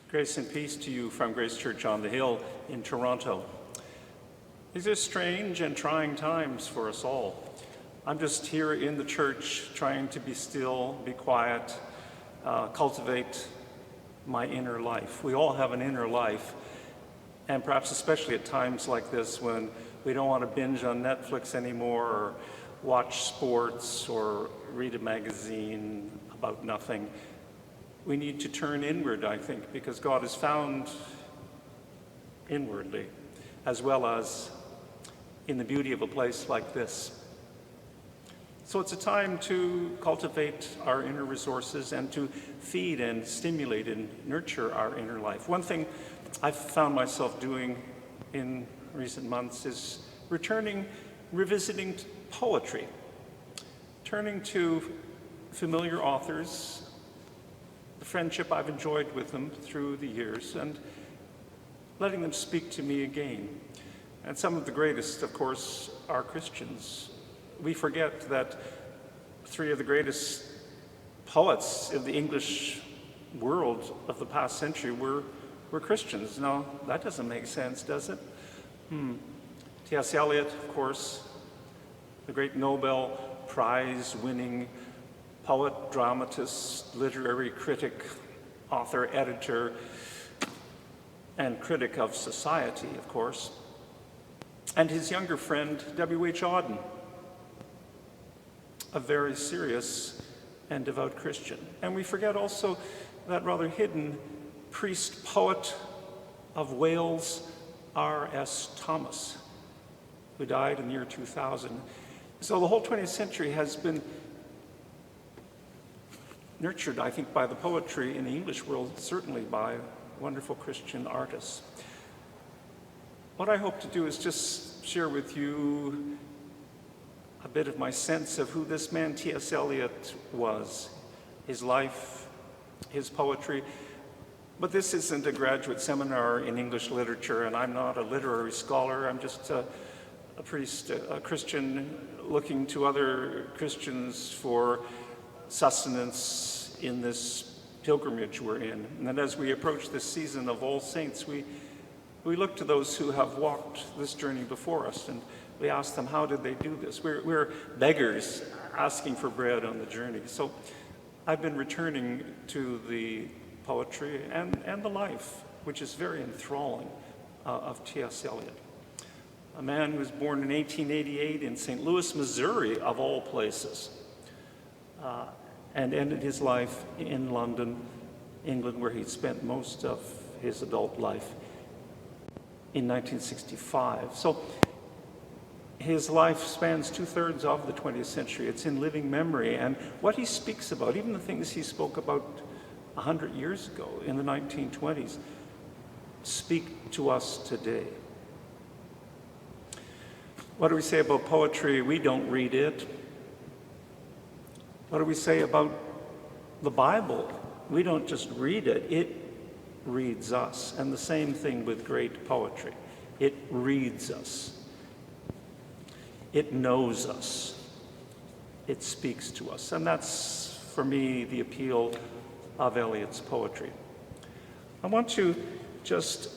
Grace and peace to you from Grace Church on the Hill in Toronto. These are strange and trying times for us all. I'm just here in the church trying to be still, be quiet, cultivate my inner life. We all have an inner life, and perhaps especially at times like this when we don't want to binge on Netflix anymore or watch sports or read a magazine about nothing. We need to turn inward, I think, because God is found inwardly, as well as in the beauty of a place like this. So it's a time to cultivate our inner resources and to feed and stimulate and nurture our inner life. One thing I've found myself doing in recent months is revisiting poetry, turning to familiar authors, the friendship I've enjoyed with them through the years, and letting them speak to me again. And some of the greatest, of course, are Christians. We forget that three of the greatest poets of the English world of the past century were Christians. Now, that doesn't make sense, does it? T.S. Eliot, of course, the great Nobel Prize-winning poet, dramatist, literary critic, author, editor, and critic of society, of course. And his younger friend, W.H. Auden, a very serious and devout Christian. And we forget also that rather hidden priest-poet of Wales, R.S. Thomas, who died in the year 2000. So the whole 20th century has been nurtured, I think, by the poetry in the English world, certainly by wonderful Christian artists. What I hope to do is just share with you a bit of my sense of who this man T.S. Eliot was, his life, his poetry. But this isn't a graduate seminar in English literature, and I'm not a literary scholar. I'm just a priest, a Christian looking to other Christians for sustenance in this pilgrimage we're in. And then as we approach this season of All Saints, we look to those who have walked this journey before us, and we ask them, how did they do this? We're beggars asking for bread on the journey. So I've been returning to the poetry and the life, which is very enthralling, of T.S. Eliot. A man who was born in 1888 in St. Louis, Missouri, of all places, and ended his life in London, England, where he spent most of his adult life in 1965. So his life spans 2/3 of the 20th century. It's in living memory, and what he speaks about, even the things he spoke about 100 years ago in the 1920s, speak to us today. What do we say about poetry? We don't read it. What do we say about the Bible? We don't just read it, it reads us. And the same thing with great poetry. It reads us. It knows us. It speaks to us. And that's, for me, the appeal of Eliot's poetry. I want to just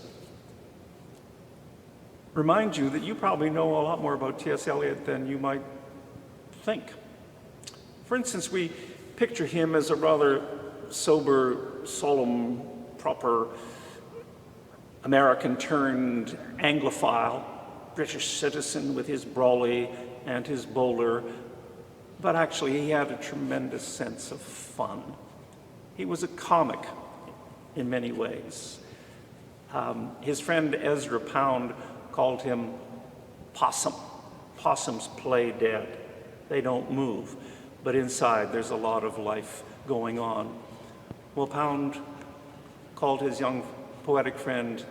remind you that you probably know a lot more about T.S. Eliot than you might think. For instance, we picture him as a rather sober, solemn, proper American-turned Anglophile, British citizen with his brawly and his bowler, but actually he had a tremendous sense of fun. He was a comic in many ways. His friend Ezra Pound called him Possum. Possums play dead. They don't move, but inside there's a lot of life going on. Well, Pound called his young poetic friend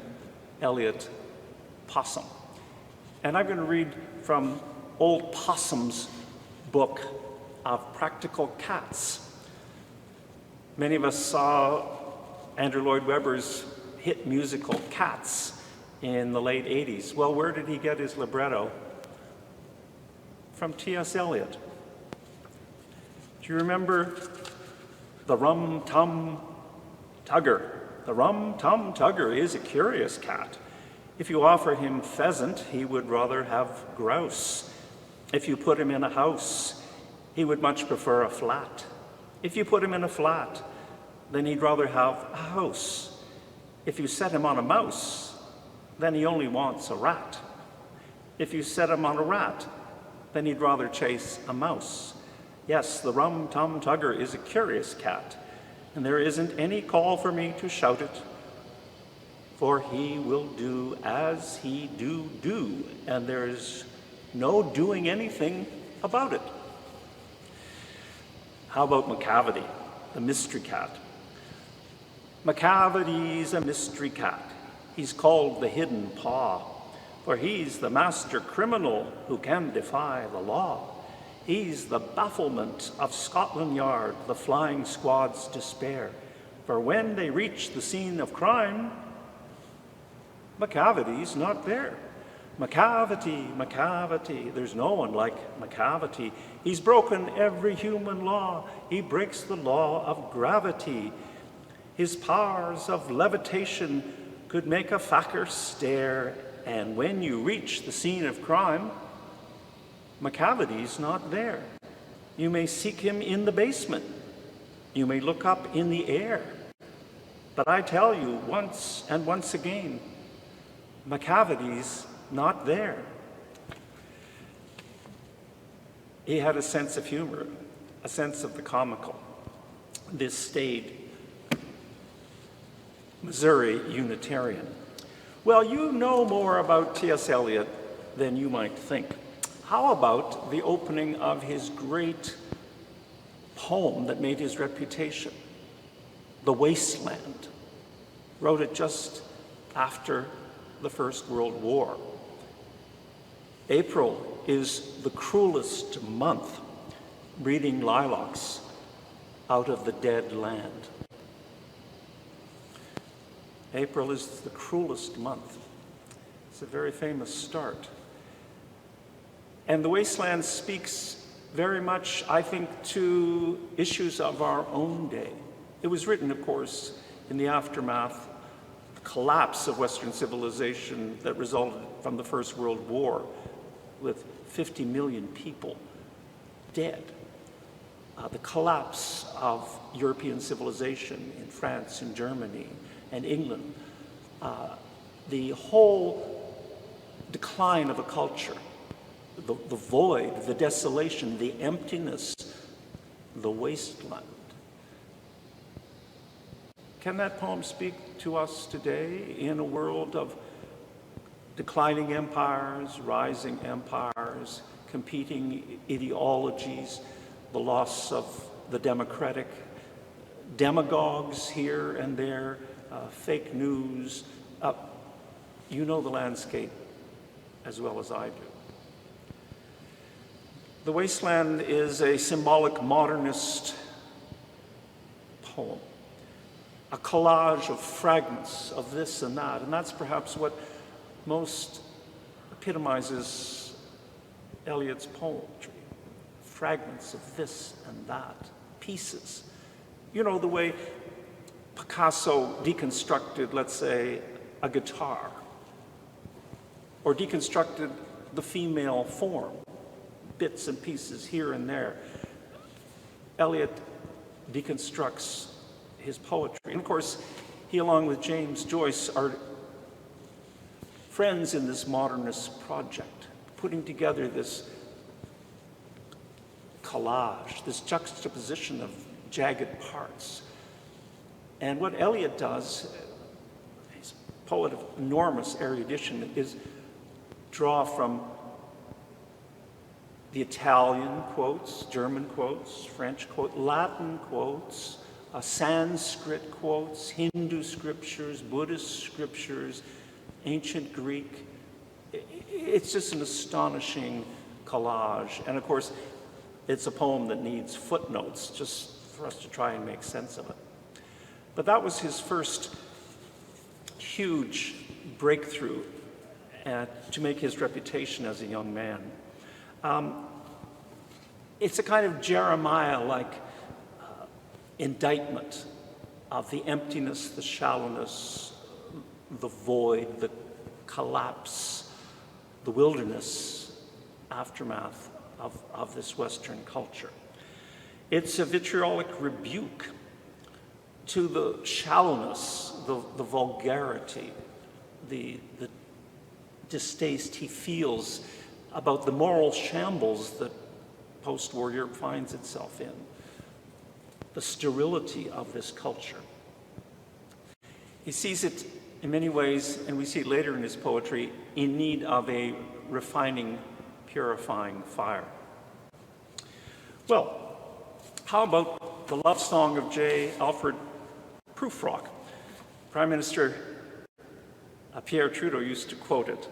Eliot Possum. And I'm going to read from Old Possum's book of Practical Cats. Many of us saw Andrew Lloyd Webber's hit musical Cats in the late 80s. Well, where did he get his libretto? From T.S. Eliot. Do you remember the Rum Tum Tugger? The rum-tum-tugger is a curious cat. If you offer him pheasant, he would rather have grouse. If you put him in a house, he would much prefer a flat. If you put him in a flat, then he'd rather have a house. If you set him on a mouse, then he only wants a rat. If you set him on a rat, then he'd rather chase a mouse. Yes, the rum-tum-tugger is a curious cat, and there isn't any call for me to shout it, for he will do as he do, and there's no doing anything about it. How about Macavity, the mystery cat? Macavity's a mystery cat. He's called the hidden paw, for he's the master criminal who can defy the law. He's the bafflement of Scotland Yard, the flying squad's despair. For when they reach the scene of crime, Macavity's not there. Macavity, Macavity, there's no one like Macavity. He's broken every human law. He breaks the law of gravity. His powers of levitation could make a fakir stare, and when you reach the scene of crime, Macavity's not there. You may seek him in the basement. You may look up in the air. But I tell you once and once again, Macavity's not there. He had a sense of humor, a sense of the comical. This stayed Missouri Unitarian. Well, you know more about T.S. Eliot than you might think. How about the opening of his great poem that made his reputation, The Wasteland? Wrote it just after the First World War. April is the cruelest month, breeding lilacs out of the dead land. April is the cruelest month. It's a very famous start. And The Wasteland speaks very much, I think, to issues of our own day. It was written, of course, in the aftermath, the collapse of Western civilization that resulted from the First World War, with 50 million people dead. The collapse of European civilization in France and Germany and England. The whole decline of a culture, the void, the desolation, the emptiness, the wasteland. Can that poem speak to us today in a world of declining empires, rising empires, competing ideologies, the loss of the democratic, demagogues here and there, fake news? You know the landscape as well as I do. The Wasteland is a symbolic modernist poem, a collage of fragments of this and that, and that's perhaps what most epitomizes Eliot's poetry. Fragments of this and that, pieces. You know, the way Picasso deconstructed, let's say, a guitar, or deconstructed the female form, bits and pieces here and there. Eliot deconstructs his poetry. And of course, he, along with James Joyce, are friends in this modernist project, putting together this collage, this juxtaposition of jagged parts. And what Eliot does, he's a poet of enormous erudition, is draw from the Italian quotes, German quotes, French quotes, Latin quotes, Sanskrit quotes, Hindu scriptures, Buddhist scriptures, ancient Greek. It's just an astonishing collage. And of course, it's a poem that needs footnotes just for us to try and make sense of it. But that was his first huge breakthrough to make his reputation as a young man. It's a kind of Jeremiah-like indictment of the emptiness, the shallowness, the void, the collapse, the wilderness aftermath of this Western culture. It's a vitriolic rebuke to the shallowness, the vulgarity, the distaste he feels about the moral shambles that post-war Europe finds itself in, the sterility of this culture. He sees it in many ways, and we see it later in his poetry, in need of a refining, purifying fire. Well, how about the love song of J. Alfred Prufrock? Prime Minister Pierre Trudeau used to quote it.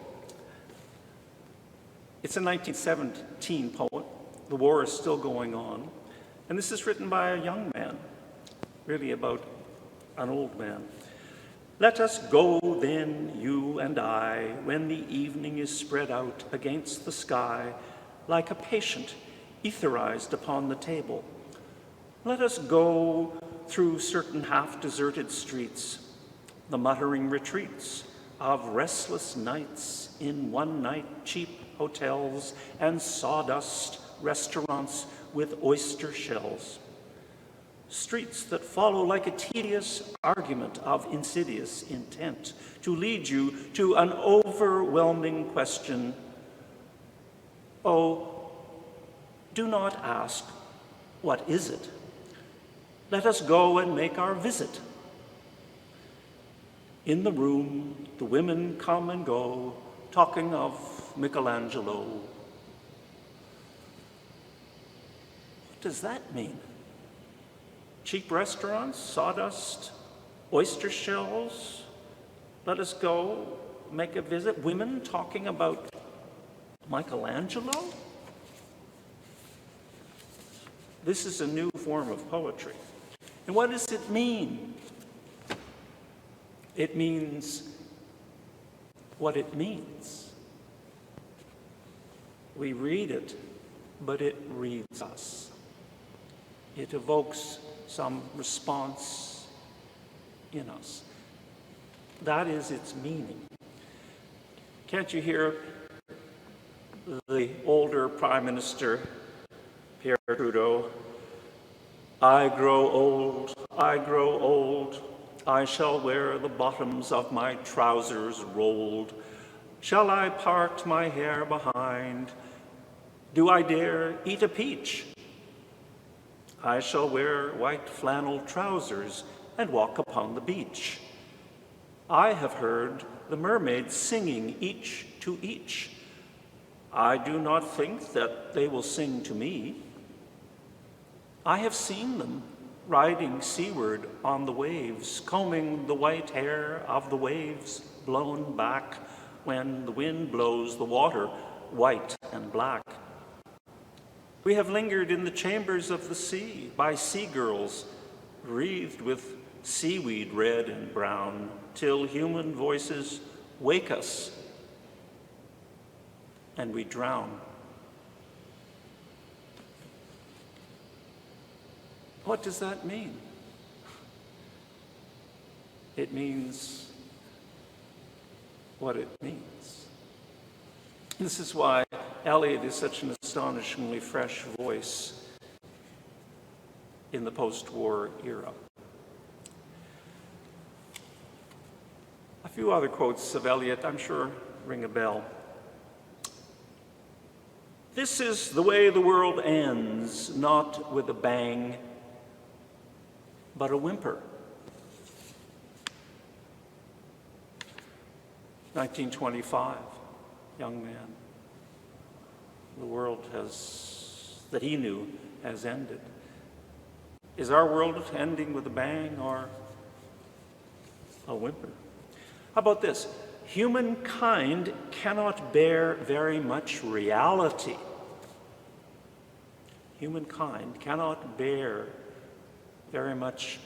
It's a 1917 poem. The war is still going on. And this is written by a young man, really about an old man. Let us go then, you and I, when the evening is spread out against the sky, like a patient etherized upon the table. Let us go through certain half-deserted streets, the muttering retreats of restless nights in one-night cheap hotels and sawdust restaurants with oyster shells. Streets that follow like a tedious argument of insidious intent to lead you to an overwhelming question. Oh, do not ask, what is it? Let us go and make our visit. In the room, the women come and go, talking of Michelangelo. What does that mean? Cheap restaurants, sawdust, oyster shells. Let us go make a visit. Women talking about Michelangelo? This is a new form of poetry. And what does it mean? It means what it means. We read it, but it reads us. It evokes some response in us. That is its meaning. Can't you hear the older Prime Minister, Pierre Trudeau? I grow old, I shall wear the bottoms of my trousers rolled. Shall I part my hair behind? Do I dare eat a peach? I shall wear white flannel trousers and walk upon the beach. I have heard the mermaids singing each to each. I do not think that they will sing to me. I have seen them riding seaward on the waves, combing the white hair of the waves blown back when the wind blows the water white and black. We have lingered in the chambers of the sea by sea girls wreathed with seaweed red and brown till human voices wake us and we drown. What does that mean? It means what it means. This is why Eliot is such an astonishingly fresh voice in the post-war era. A few other quotes of Eliot, I'm sure, ring a bell. This is the way the world ends, not with a bang, but a whimper. 1925, young man. The world that he knew has ended. Is our world ending with a bang or a whimper? How about this? Humankind cannot bear very much reality. Humankind cannot bear very much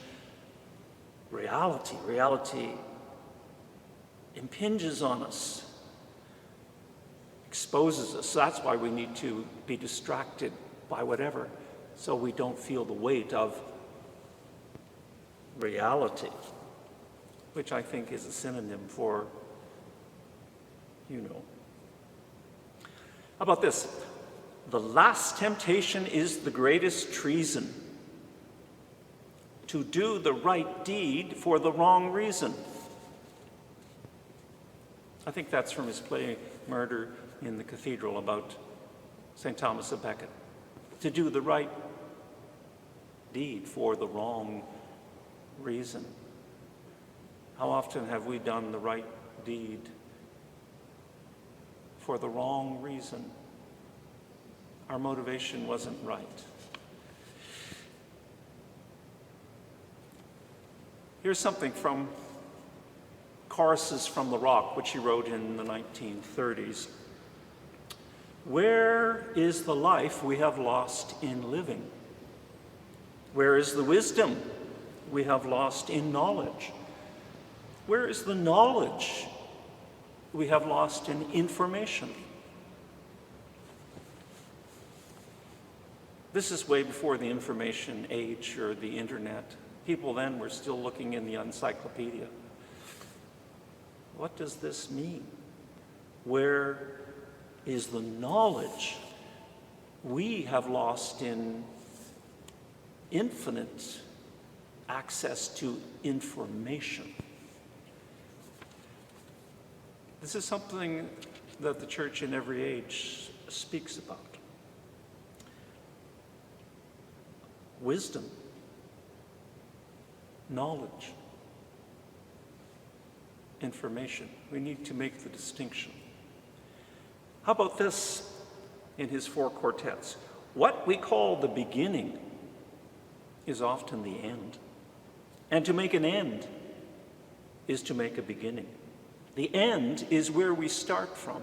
reality. Reality impinges on us, exposes us. That's why we need to be distracted by whatever, so we don't feel the weight of reality, which I think is a synonym for How about this? The last temptation is the greatest treason. To do the right deed for the wrong reason. I think that's from his play Murder in the Cathedral about St. Thomas of Becket. To do the right deed for the wrong reason. How often have we done the right deed for the wrong reason? Our motivation wasn't right. Here's something from Choruses from the Rock, which he wrote in the 1930s. Where is the life we have lost in living? Where is the wisdom we have lost in knowledge? Where is the knowledge we have lost in information? This is way before the information age or the internet. People then were still looking in the encyclopedia. What does this mean? Where is the knowledge we have lost in infinite access to information? This is something that the church in every age speaks about. Wisdom, knowledge, information. We need to make the distinction. How about this in his 4 quartets? What we call the beginning is often the end. And to make an end is to make a beginning. The end is where we start from.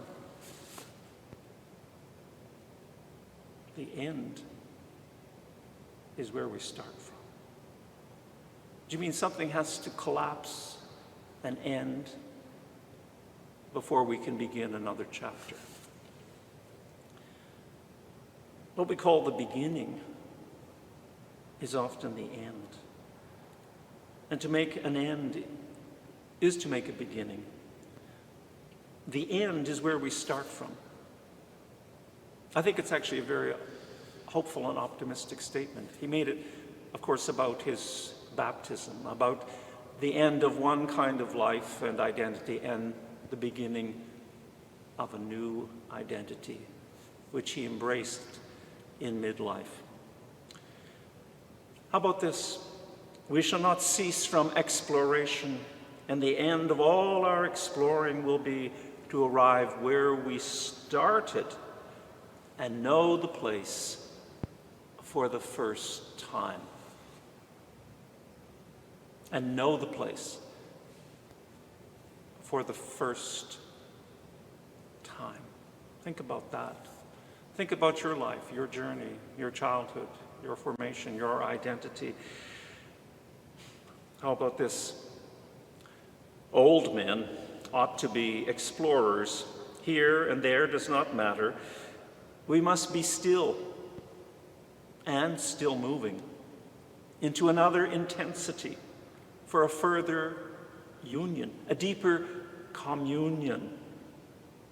The end is where we start from. Do you mean something has to collapse and end before we can begin another chapter? What we call the beginning is often the end. And to make an end is to make a beginning. The end is where we start from. I think it's actually a very hopeful and optimistic statement. He made it, of course, about his baptism, about the end of one kind of life and identity and the beginning of a new identity, which he embraced in midlife. How about this? We shall not cease from exploration, and the end of all our exploring will be to arrive where we started and know the place for the first time. And know the place for the first time. Think about that. Think about your life, your journey, your childhood, your formation, your identity. How about this? Old men ought to be explorers. Here and there does not matter. We must be still and still moving into another intensity for a further union, a deeper communion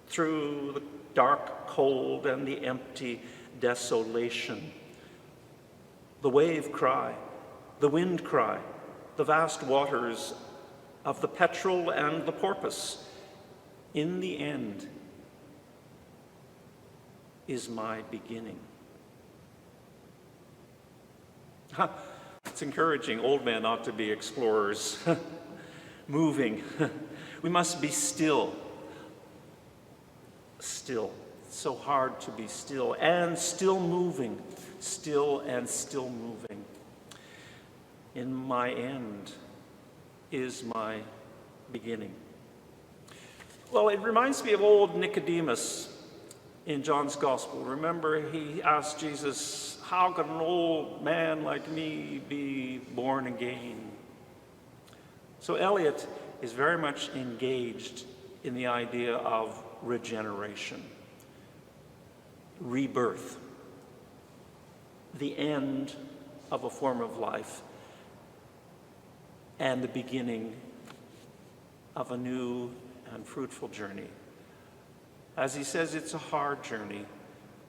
through the dark cold and the empty desolation. The wave cry, the wind cry, the vast waters of the petrel and the porpoise. In the end is my beginning. It's encouraging. Old men ought to be explorers, moving. We must be still. Still. It's so hard to be still and still moving. Still and still moving. In my end is my beginning. Well, it reminds me of old Nicodemus in John's Gospel. Remember, he asked Jesus, how can an old man like me be born again? So Eliot is very much engaged in the idea of regeneration, rebirth, the end of a form of life, and the beginning of a new and fruitful journey. As he says, it's a hard journey,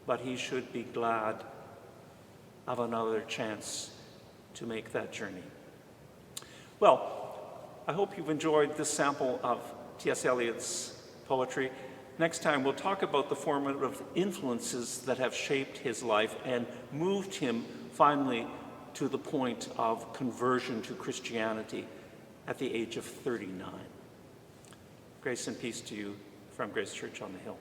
but he should be glad of another chance to make that journey. Well, I hope you've enjoyed this sample of T.S. Eliot's poetry. Next time, we'll talk about the formative influences that have shaped his life and moved him finally to the point of conversion to Christianity at the age of 39. Grace and peace to you from Grace Church on the Hill.